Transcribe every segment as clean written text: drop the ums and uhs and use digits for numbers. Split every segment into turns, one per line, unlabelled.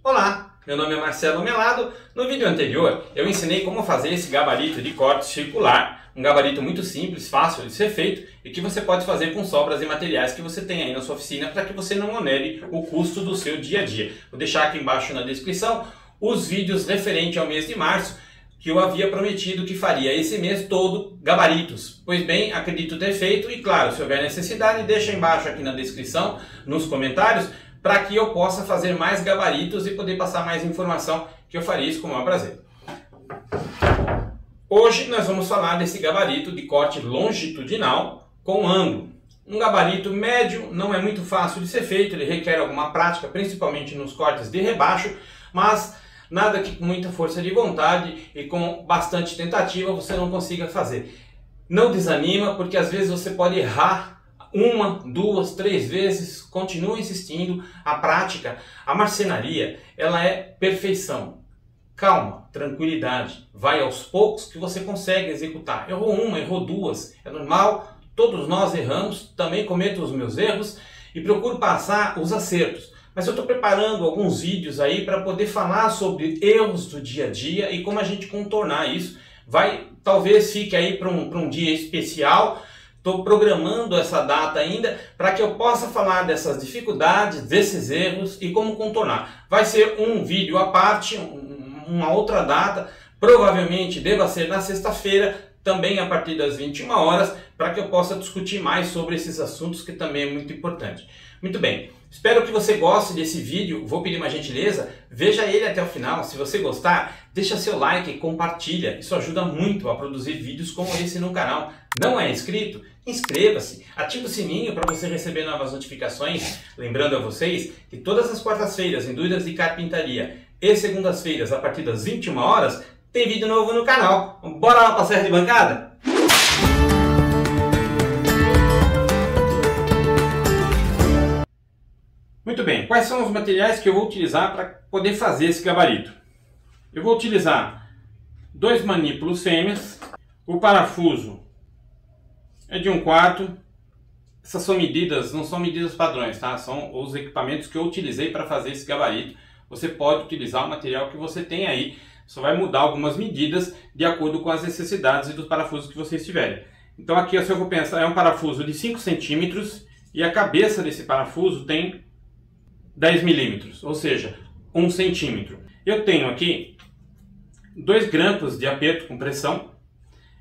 Olá, meu nome é Marcelo Melado. No vídeo anterior eu ensinei como fazer esse gabarito de corte circular, um gabarito muito simples, fácil de ser feito e que você pode fazer com sobras e materiais que você tem aí na sua oficina para que você não onere o custo do seu dia a dia. Vou deixar aqui embaixo na descrição os vídeos referentes ao mês de março que eu havia prometido que faria esse mês todo gabaritos. Pois bem, acredito ter feito e claro, se houver necessidade, deixa embaixo aqui na descrição, nos comentários, para que eu possa fazer mais gabaritos e poder passar mais informação, que eu faria isso com o maior prazer. Hoje nós vamos falar desse gabarito de corte longitudinal com ângulo. Um gabarito médio, não é muito fácil de ser feito, ele requer alguma prática, principalmente nos cortes de rebaixo, mas nada que com muita força de vontade e com bastante tentativa você não consiga fazer. Não desanima, porque às vezes você pode errar uma, duas, três vezes, continua insistindo. A prática, a marcenaria, ela é perfeição. Calma, tranquilidade, vai aos poucos que você consegue executar. Errou uma, errou duas, é normal, todos nós erramos, também cometo os meus erros e procuro passar os acertos. Mas eu estou preparando alguns vídeos aí para poder falar sobre erros do dia a dia e como a gente contornar isso. Talvez fique aí para um dia especial. Estou programando essa data ainda para que eu possa falar dessas dificuldades, desses erros e como contornar. Vai ser um vídeo à parte, uma outra data, provavelmente deva ser na sexta-feira, também a partir das 21 horas, para que eu possa discutir mais sobre esses assuntos que também é muito importante. Muito bem, espero que você goste desse vídeo, vou pedir uma gentileza, veja ele até o final, se você gostar, deixa seu like e compartilha, isso ajuda muito a produzir vídeos como esse no canal. Não é inscrito? Inscreva-se, ative o sininho para você receber novas notificações, lembrando a vocês que todas as quartas-feiras em Dúvidas de Carpintaria e segundas-feiras a partir das 21 horas tem vídeo novo no canal. Bora lá para a serra de bancada? Muito bem, quais são os materiais que eu vou utilizar para poder fazer esse gabarito? Eu vou utilizar 2 manípulos fêmeas, o parafuso é de 1/4, essas são medidas, não são medidas padrões, tá? São os equipamentos que eu utilizei para fazer esse gabarito. Você pode utilizar o material que você tem aí, só vai mudar algumas medidas de acordo com as necessidades e dos parafusos que vocês tiverem. Então aqui, se eu vou pensar, é um parafuso de 5 centímetros e a cabeça desse parafuso tem 10 milímetros, ou seja, 1 centímetro. Eu tenho aqui 2 grampos de aperto com pressão.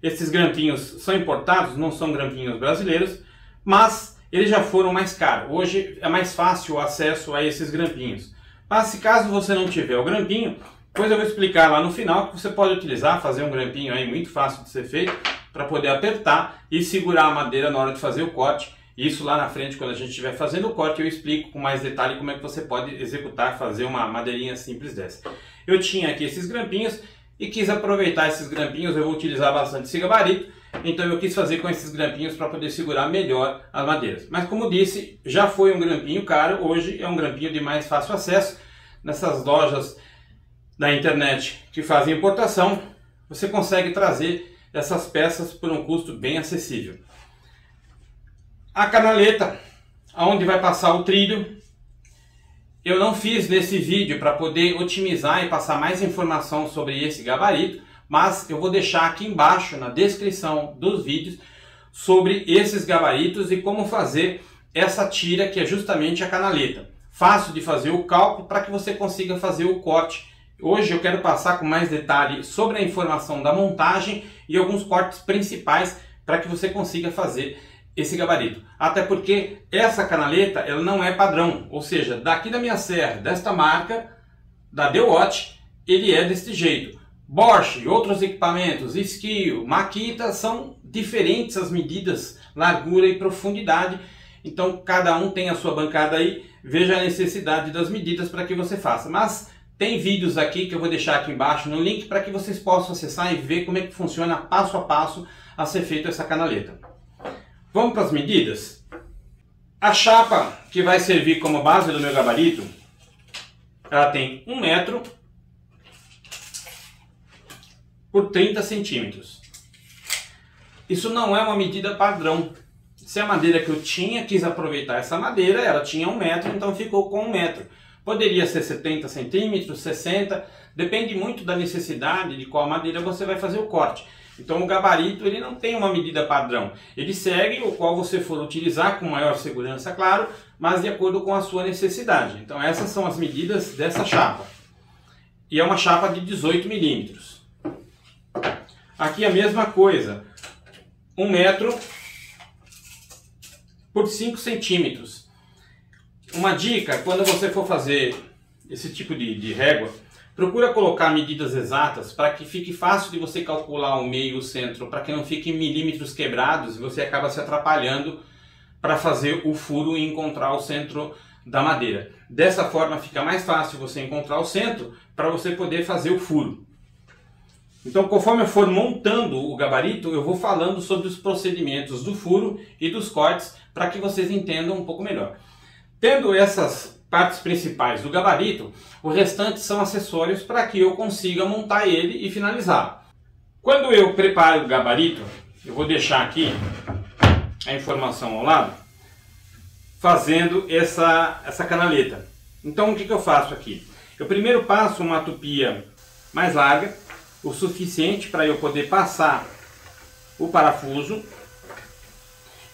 Esses grampinhos são importados, não são grampinhos brasileiros, mas eles já foram mais caros. Hoje é mais fácil o acesso a esses grampinhos. Mas se caso você não tiver o grampinho, depois eu vou explicar lá no final que você pode utilizar, fazer um grampinho aí muito fácil de ser feito, para poder apertar e segurar a madeira na hora de fazer o corte. Isso lá na frente, quando a gente estiver fazendo o corte, eu explico com mais detalhe como é que você pode executar, fazer uma madeirinha simples dessa. Eu tinha aqui esses grampinhos e quis aproveitar esses grampinhos, eu vou utilizar bastante esse gabarito, então eu quis fazer com esses grampinhos para poder segurar melhor as madeiras. Mas como disse, já foi um grampinho caro, hoje é um grampinho de mais fácil acesso. Nessas lojas da internet que fazem importação, você consegue trazer essas peças por um custo bem acessível. A canaleta, onde vai passar o trilho, eu não fiz nesse vídeo para poder otimizar e passar mais informação sobre esse gabarito, mas eu vou deixar aqui embaixo na descrição dos vídeos sobre esses gabaritos e como fazer essa tira, que é justamente a canaleta. Fácil de fazer o cálculo para que você consiga fazer o corte. Hoje eu quero passar com mais detalhe sobre a informação da montagem e alguns cortes principais para que você consiga fazer esse gabarito. Até porque essa canaleta ela não é padrão, ou seja, daqui da minha serra, desta marca, da DeWalt, ele é deste jeito. Bosch e outros equipamentos, Skil, Makita, são diferentes as medidas, largura e profundidade. Então cada um tem a sua bancada aí, veja a necessidade das medidas para que você faça. Mas tem vídeos aqui que eu vou deixar aqui embaixo no link para que vocês possam acessar e ver como é que funciona passo a passo a ser feita essa canaleta. Vamos para as medidas? A chapa que vai servir como base do meu gabarito, ela tem 1 metro por 30 centímetros. Isso não é uma medida padrão. Se a madeira que eu tinha, quis aproveitar essa madeira, ela tinha 1 metro, então ficou com 1 metro. Poderia ser 70 centímetros, 60, depende muito da necessidade de qual madeira você vai fazer o corte. Então o gabarito ele não tem uma medida padrão, ele segue o qual você for utilizar com maior segurança, claro, mas de acordo com a sua necessidade. Então essas são as medidas dessa chapa. E é uma chapa de 18 milímetros. Aqui a mesma coisa, 1 metro por 5 centímetros. Uma dica, quando você for fazer esse tipo de régua, procura colocar medidas exatas para que fique fácil de você calcular o meio e o centro, para que não fiquem milímetros quebrados e você acaba se atrapalhando para fazer o furo e encontrar o centro da madeira. Dessa forma fica mais fácil você encontrar o centro para você poder fazer o furo. Então, conforme eu for montando o gabarito, eu vou falando sobre os procedimentos do furo e dos cortes para que vocês entendam um pouco melhor. Tendo essas partes principais do gabarito, o restante são acessórios para que eu consiga montar ele e finalizar. Quando eu preparo o gabarito, eu vou deixar aqui a informação ao lado, fazendo essa canaleta. Então o que eu faço aqui? Eu primeiro passo uma tupia mais larga, o suficiente para eu poder passar o parafuso,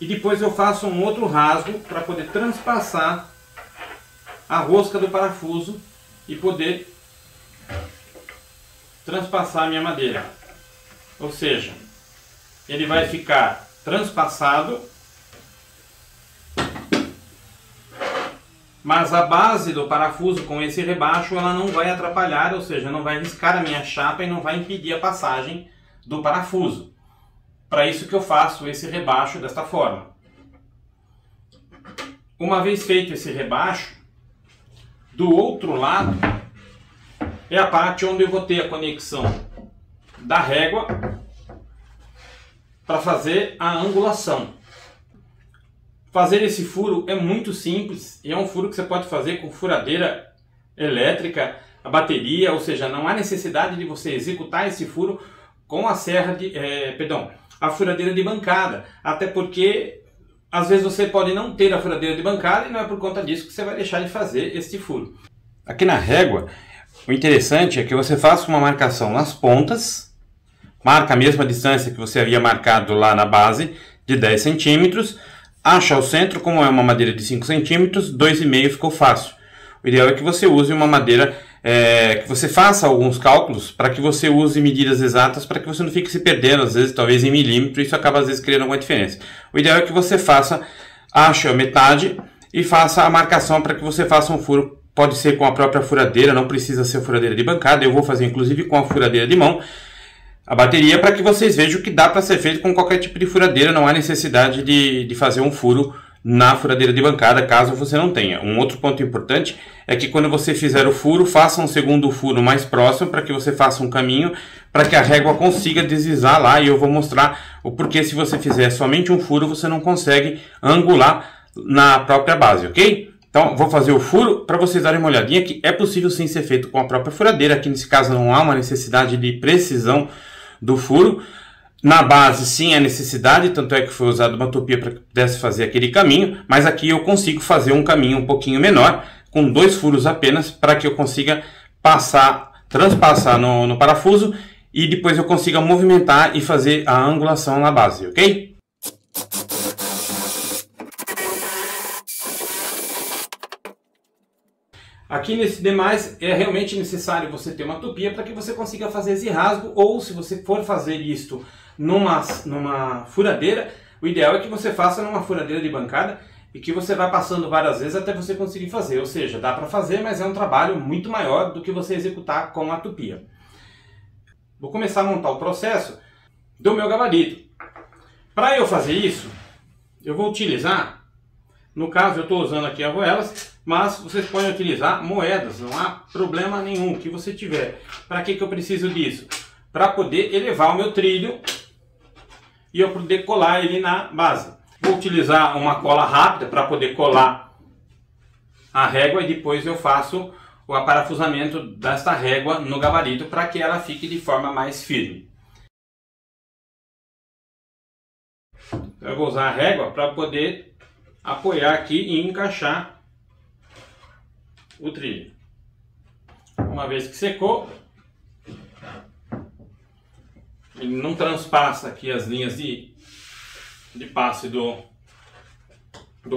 e depois eu faço um outro rasgo para poder transpassar a rosca do parafuso e poder transpassar a minha madeira. Ou seja, ele vai ficar transpassado, mas a base do parafuso com esse rebaixo ela não vai atrapalhar, ou seja, não vai riscar a minha chapa e não vai impedir a passagem do parafuso. Para isso que eu faço esse rebaixo desta forma. Uma vez feito esse rebaixo, do outro lado é a parte onde eu vou ter a conexão da régua para fazer a angulação. Fazer esse furo é muito simples e é um furo que você pode fazer com furadeira elétrica, a bateria, ou seja, não há necessidade de você executar esse furo com a serra a furadeira de bancada, até porque às vezes você pode não ter a furadeira de bancada e não é por conta disso que você vai deixar de fazer este furo. Aqui na régua, o interessante é que você faça uma marcação nas pontas, marca a mesma distância que você havia marcado lá na base, de 10 centímetros, acha o centro, como é uma madeira de 5 centímetros, 2,5 ficou fácil. O ideal é que você use uma madeira, que você faça alguns cálculos para que você use medidas exatas, para que você não fique se perdendo, às vezes, talvez em milímetro, isso acaba às vezes criando alguma diferença. O ideal é que você ache a metade e faça a marcação para que você faça um furo. Pode ser com a própria furadeira, não precisa ser furadeira de bancada, eu vou fazer inclusive com a furadeira de mão, a bateria, para que vocês vejam que dá para ser feito com qualquer tipo de furadeira, não há necessidade de fazer um furo na furadeira de bancada, caso você não tenha. Um outro ponto importante é que quando você fizer o furo, faça um segundo furo mais próximo, para que você faça um caminho, para que a régua consiga deslizar lá, e eu vou mostrar o porquê se você fizer somente um furo, você não consegue angular na própria base, ok? Então, vou fazer o furo para vocês darem uma olhadinha que é possível sim ser feito com a própria furadeira. Aqui nesse caso não há uma necessidade de precisão do furo. Na base sim há necessidade, tanto é que foi usada uma tupia para que pudesse fazer aquele caminho, mas aqui eu consigo fazer um caminho um pouquinho menor, com 2 furos apenas, para que eu consiga transpassar no parafuso e depois eu consiga movimentar e fazer a angulação na base, ok? Aqui nesse demais é realmente necessário você ter uma tupia para que você consiga fazer esse rasgo, ou se você for fazer isto numa furadeira, o ideal é que você faça numa furadeira de bancada e que você vai passando várias vezes até você conseguir fazer. Ou seja, dá para fazer, mas é um trabalho muito maior do que você executar com a tupia. Vou começar a montar o processo do meu gabarito. Para eu fazer isso, eu vou utilizar, no caso eu estou usando aqui argoelas, mas vocês podem utilizar moedas, não há problema nenhum que você tiver. Para que eu preciso disso? Para poder elevar o meu trilho e eu poder colar ele na base. Vou utilizar uma cola rápida para poder colar a régua e depois eu faço o aparafusamento desta régua no gabarito para que ela fique de forma mais firme. Eu vou usar a régua para poder apoiar aqui e encaixar o trilho. Uma vez que secou, ele não transpassa aqui as linhas de passe do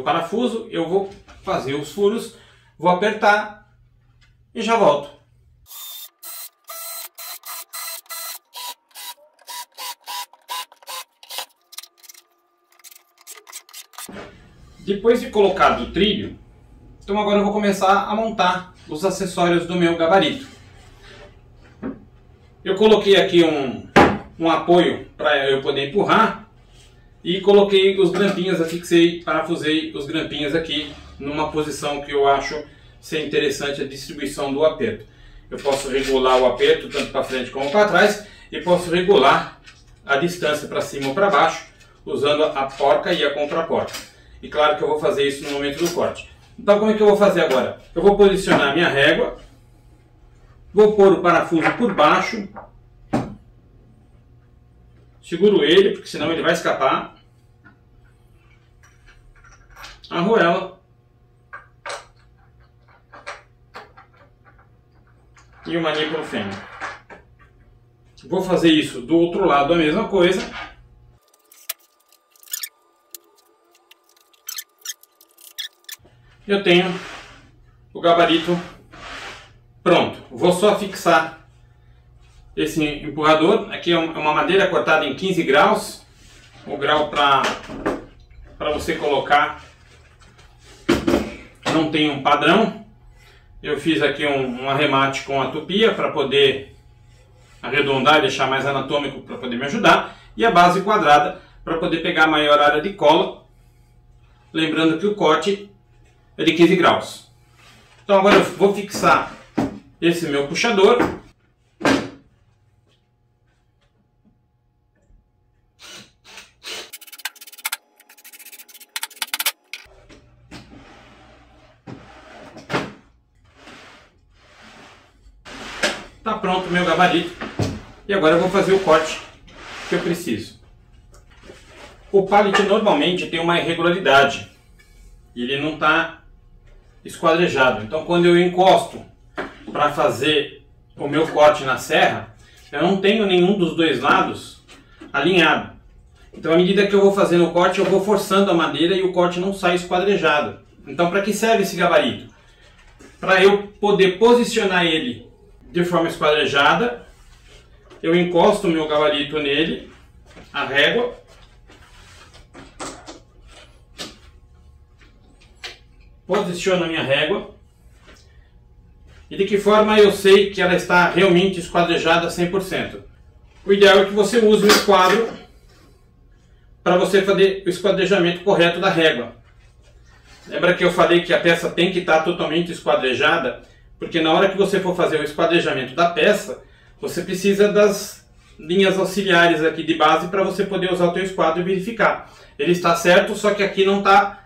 parafuso. Eu vou fazer os furos, vou apertar e já volto. Depois de colocado o trilho, então agora eu vou começar a montar os acessórios do meu gabarito. Eu coloquei aqui um apoio para eu poder empurrar e coloquei os grampinhos, fixei, parafusei os grampinhos aqui numa posição que eu acho ser interessante a distribuição do aperto. Eu posso regular o aperto tanto para frente como para trás e posso regular a distância para cima ou para baixo usando a porca e a contraporca. E claro que eu vou fazer isso no momento do corte. Então como é que eu vou fazer agora? Eu vou posicionar a minha régua, vou pôr o parafuso por baixo, seguro ele, porque senão ele vai escapar, a arruela e o manípulo fêmea. Vou fazer isso do outro lado a mesma coisa. Eu tenho o gabarito pronto. Vou só fixar esse empurrador. Aqui é uma madeira cortada em 15 graus. O grau para você colocar não tem um padrão. Eu fiz aqui um arremate com a tupia para poder arredondar e deixar mais anatômico para poder me ajudar. E a base quadrada para poder pegar a maior área de cola. Lembrando que o corte é de 15 graus. Então agora eu vou fixar esse meu puxador. Tá pronto o meu gabarito. E agora eu vou fazer o corte que eu preciso. O pallet normalmente tem uma irregularidade. Ele não está esquadrejado. Então quando eu encosto para fazer o meu corte na serra, eu não tenho nenhum dos dois lados alinhado. Então à medida que eu vou fazendo o corte, eu vou forçando a madeira e o corte não sai esquadrejado. Então para que serve esse gabarito? Para eu poder posicionar ele de forma esquadrejada, eu encosto o meu gabarito nele, a régua, posiciono a minha régua. E de que forma eu sei que ela está realmente esquadrejada 100%? O ideal é que você use um esquadro para você fazer o esquadrejamento correto da régua. Lembra que eu falei que a peça tem que estar totalmente esquadrejada? Porque na hora que você for fazer o esquadrejamento da peça, você precisa das linhas auxiliares aqui de base para você poder usar o teu esquadro e verificar. Ele está certo, só que aqui não está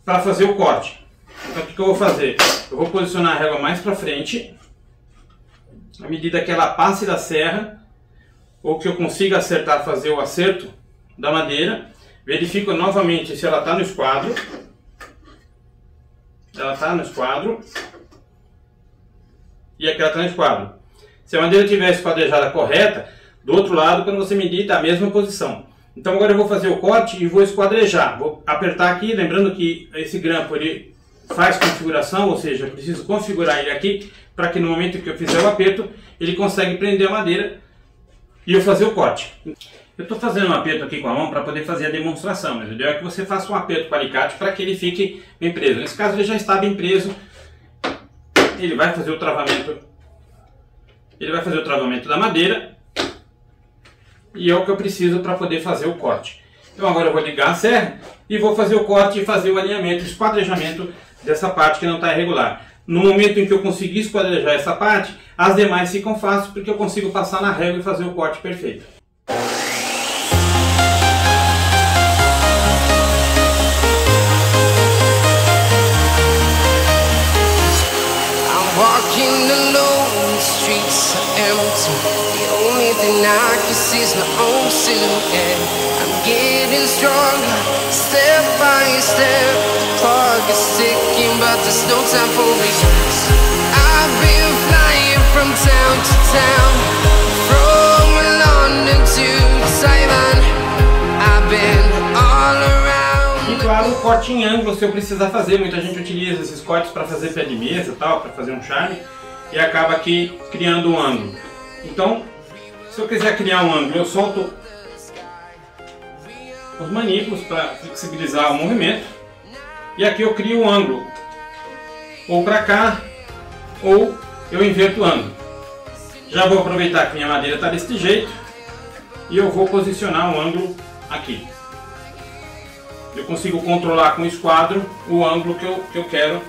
para fazer o corte. Então o que eu vou fazer? Eu vou posicionar a régua mais para frente, à medida que ela passe da serra, ou que eu consiga acertar, fazer o acerto da madeira. Verifico novamente se ela está no esquadro. Ela está no esquadro. E aqui ela está no esquadro. Se a madeira estiver esquadrejada correta, do outro lado, quando você medir, está a mesma posição. Então agora eu vou fazer o corte e vou esquadrejar. Vou apertar aqui, lembrando que esse grampo ele faz configuração, ou seja, eu preciso configurar ele aqui, para que no momento que eu fizer o aperto, ele consegue prender a madeira e eu fazer o corte. Eu estou fazendo um aperto aqui com a mão para poder fazer a demonstração, mas o ideal é que você faça um aperto com o alicate para que ele fique bem preso. Nesse caso ele já está bem preso, ele vai fazer o travamento, da madeira, e é o que eu preciso para poder fazer o corte. Então agora eu vou ligar a serra e vou fazer o corte e fazer o alinhamento, o esquadrejamento dessa parte que não está irregular. No momento em que eu conseguir esquadrejar essa parte, as demais ficam fáceis porque eu consigo passar na régua e fazer o corte perfeito.
Walking alone, the streets are empty. The only thing I can see is my own silhouette. I'm getting stronger, step by step. The clock is ticking, but there's no time for regrets. I've been flying from town to town, from London to Taiwan. I've been all around.
E claro, o corte em ângulo, se eu precisar fazer, muita gente utiliza esses cortes para fazer pé de mesa, tal, para fazer um charme, e acaba aqui criando um ângulo. Então, se eu quiser criar um ângulo, eu solto os manípulos para flexibilizar o movimento, e aqui eu crio um ângulo, ou para cá, ou eu inverto o ângulo. Já vou aproveitar que minha madeira está desse jeito, e eu vou posicionar um ângulo aqui. Eu consigo controlar com o esquadro o ângulo que eu quero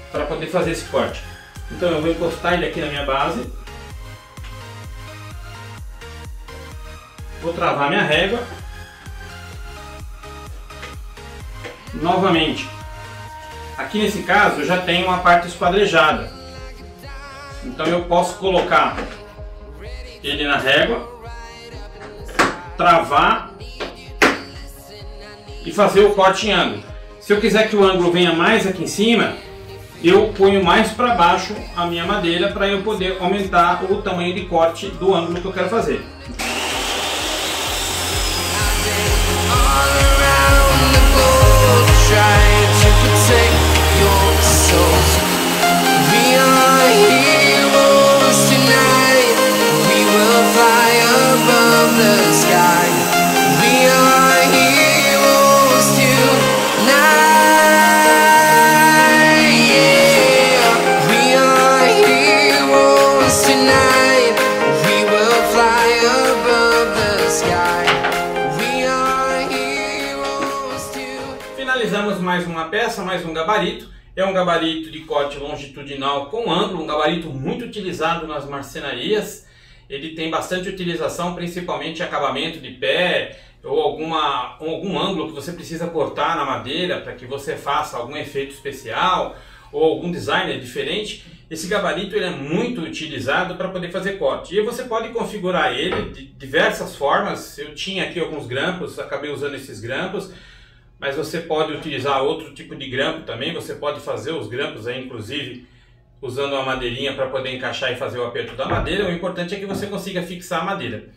para poder fazer esse corte. Então eu vou encostar ele aqui na minha base. Vou travar minha régua. Novamente. Aqui nesse caso eu já tenho uma parte esquadrejada. Então eu posso colocar ele na régua, travar e fazer o corte em ângulo. Se eu quiser que o ângulo venha mais aqui em cima, eu ponho mais para baixo a minha madeira para eu poder aumentar o tamanho de corte do ângulo que eu quero fazer. Finalizamos mais uma peça, mais um gabarito. É um gabarito de corte longitudinal com ângulo, um gabarito muito utilizado nas marcenarias. Ele tem bastante utilização, principalmente acabamento de pé ou algum ângulo que você precisa cortar na madeira para que você faça algum efeito especial ou algum design diferente. Esse gabarito ele é muito utilizado para poder fazer corte. E você pode configurar ele de diversas formas. Eu tinha aqui alguns grampos, acabei usando esses grampos. Mas você pode utilizar outro tipo de grampo também, você pode fazer os grampos aí, inclusive, usando uma madeirinha para poder encaixar e fazer o aperto da madeira. O importante é que você consiga fixar a madeira.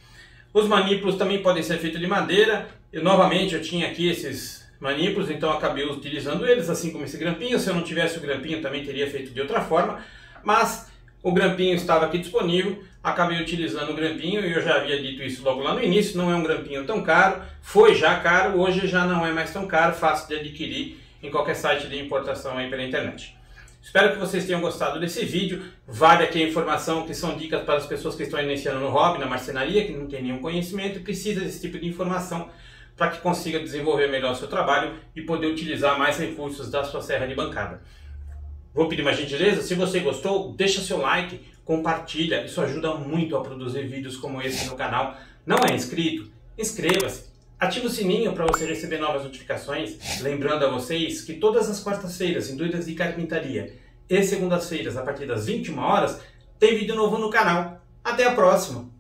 Os manípulos também podem ser feitos de madeira. Novamente, eu tinha aqui esses manípulos, então acabei utilizando eles, assim como esse grampinho. Se eu não tivesse o grampinho, também teria feito de outra forma. Mas o grampinho estava aqui disponível, acabei utilizando o grampinho, e eu já havia dito isso logo lá no início, não é um grampinho tão caro, foi já caro, hoje já não é mais tão caro, fácil de adquirir em qualquer site de importação aí pela internet. Espero que vocês tenham gostado desse vídeo. Vale aqui a informação que são dicas para as pessoas que estão iniciando no hobby, na marcenaria, que não tem nenhum conhecimento e precisa desse tipo de informação para que consiga desenvolver melhor o seu trabalho e poder utilizar mais recursos da sua serra de bancada. Vou pedir uma gentileza, se você gostou, deixa seu like, compartilha, isso ajuda muito a produzir vídeos como esse no canal. Não é inscrito? Inscreva-se, ative o sininho para você receber novas notificações, lembrando a vocês que todas as quartas-feiras em Dúvidas de Carpintaria e segundas-feiras a partir das 21 horas tem vídeo novo no canal. Até a próxima!